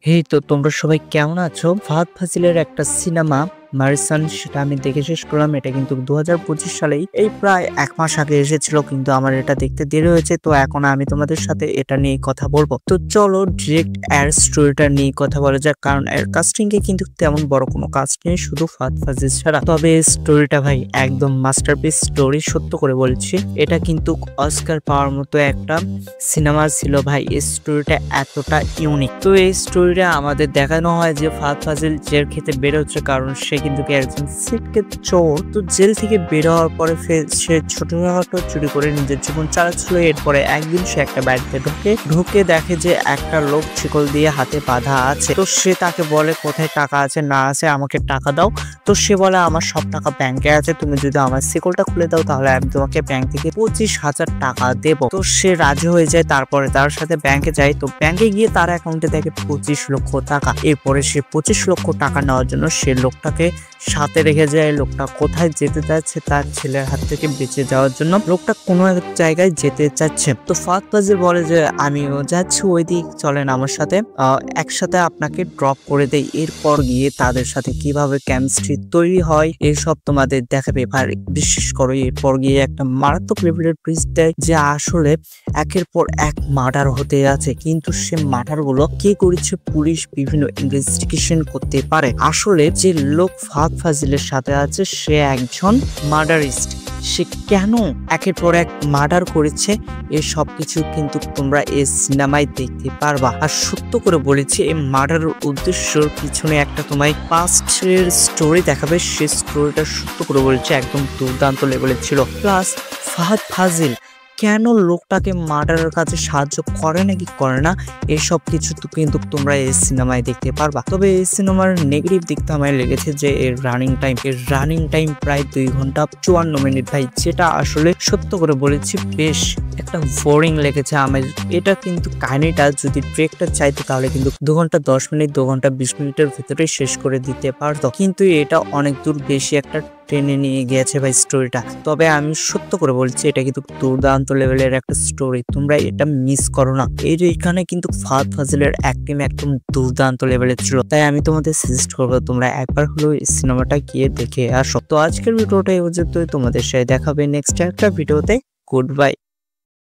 হেই তো তোমরা সবাই কেমন আছো? ফাহাদ ফাজিলের একটা সিনেমা মারিসান, সেটা আমি দেখে শেষ করলাম। এটা কিন্তু 2025 সালেই এই প্রায় 1 মাস আগে এসেছিল, কিন্তু আমার এটা দেখতে দেরি হয়েছে। তো এখন আমি তোমাদের সাথে এটা নিয়ে কথা বলবো। তো চলো ডিরেক্ট এর স্টোরিটা নিয়ে কথা বলা যাক, কারণ এর কাস্টিং এ কিন্তু তেমন বড় কোনো কাস্ট নেই, শুধু ফাহাদ ফাজিল ছাড়া। তবে স্টোরিটা ভাই একদম মাস্টারপিস স্টোরি, সত্য করে বলছি। এটা কিন্তু অস্কার পাওয়ার মতো একটা সিনেমা ছিল ভাই। এই স্টোরিটা এতটা ইউনিক। তো এই স্টোরিটা আমাদের দেখানো হয় যে ফাহাদ ফাজিল জেল খেতে বের হচ্ছে, কারণ সে কিন্তু একজন সিটকেট চোর। তো জেল থেকে বের হওয়ার পরে সে ছোটখাটো চুরি করে নিজের জীবন চালাচ্ছিল। এরপরে একদিন সে একটা বাড়িতে ঢুকে দেখে যে একটা লোক শিকল দিয়ে হাতে বাঁধা আছে। তো সে তাকে বলে কোথায় টাকা আছে না আছে, আমাকে টাকা দাও। তো সে বলে আমার সব টাকা ব্যাংকে আছে, তুমি যদি আমার শিকলটা খুলে দাও তাহলে আমি তোমাকে ব্যাংক থেকে 25,000 টাকা দেবো। তো সে রাজি হয়ে যায়। তারপরে তার সাথে ব্যাংকে যায়। তো ব্যাংকে গিয়ে তার অ্যাকাউন্টে দেখে 25 লক্ষ টাকা। এরপরে সে 25 লক্ষ টাকা নেওয়ার জন্য সে লোকটাকে সাথে রেখে যায়। লোকটা কোথায় যেতে চাচ্ছে, তার ছেলের হাত থেকে বেঁচে যাওয়ার জন্য লোকটা কোনো এক জায়গায় যেতে চাচ্ছে। তো ফাহাদ ফাজিল বলে যে আমিও যাচ্ছি ওই দিক, চলেন আমার সাথে, একসাথে আপনাকে ড্রপ করে দেই। এরপর গিয়ে তাদের সাথে কিভাবে কেমিস্ট্রি তৈরি হয় এসব তোমাদের দেখাবে। আর বিশেষ করে এরপর গিয়ে একটা মারাত্মক লেভেলের টুইস্ট দেয় যে আসলে একের পর এক মার্ডার হতে আছে, কিন্তু সে মার্ডার গুলো কে করেছে পুলিশ বিভিন্ন ইনভেস্টিগেশন করতে পারে। আসলে যে লোক ফাহাদ ফাজিলের সাথে আছে সে একজন মার্ডারিস্ট। সে কেন একের পর এক মার্ডার করেছে এই সবকিছু কিন্তু তোমরা এই সিনেমায় দেখতে পারবা। আর সত্য করে বলেছি, এই মার্ডারের উদ্দেশ্যর পিছনে একটা তোমায় পাস্টের স্টোরি দেখাবে। সেই স্টোরিটা সত্য করে বলেছে একদম দুর্দান্ত লেভেলের ছিল। প্লাস ফাহাদ ফাজিল কেন লোকটাকে মার্ডারের কাছে সাহায্য করে নাকি করে না, এসব কিছু তো কিন্তু তোমরা এই সিনেমায় দেখতে পারবা। তবে এই সিনেমার নেগেটিভ দিকটা আমার লেগেছে যে এর রানিং টাইম প্রায় 2 ঘন্টা 54 মিনিট ভাই, যেটা আসলে সত্য করে বলেছি বেশ একটা বোরিং লেগেছে আমার। এটা কিন্তু কাহিনীটা যদি ট্রেকটা চাইতো তাহলে কিন্তু 2 ঘন্টা 10 মিনিট 2 ঘন্টা 20 মিনিটের ভিতরে শেষ করে দিতে পারতো, কিন্তু এটা অনেক দূর বেশি একটা টেনে নিয়ে গিয়েছে ভাই স্টোরিটা। তবে আমি সত্য করে বলছি এটা কিন্তু দুর্দান্ত লেভেলের একটা স্টোরি, তোমরা এটা মিস করো না। এখানে কিন্তু ফাহাদ ফাজিলের অ্যাক্টিং একদম দুর্দান্ত লেভেলের ছিল, তাই আমি তোমাদের সাজেস্ট করবো তোমরা একবার হলেও এই সিনেমাটা গিয়ে দেখে আসো। তো আজকের ভিডিওটা এই পর্যন্তই, তোমাদের সাথে দেখাবে নেক্সট একটা ভিডিওতে। Good bye.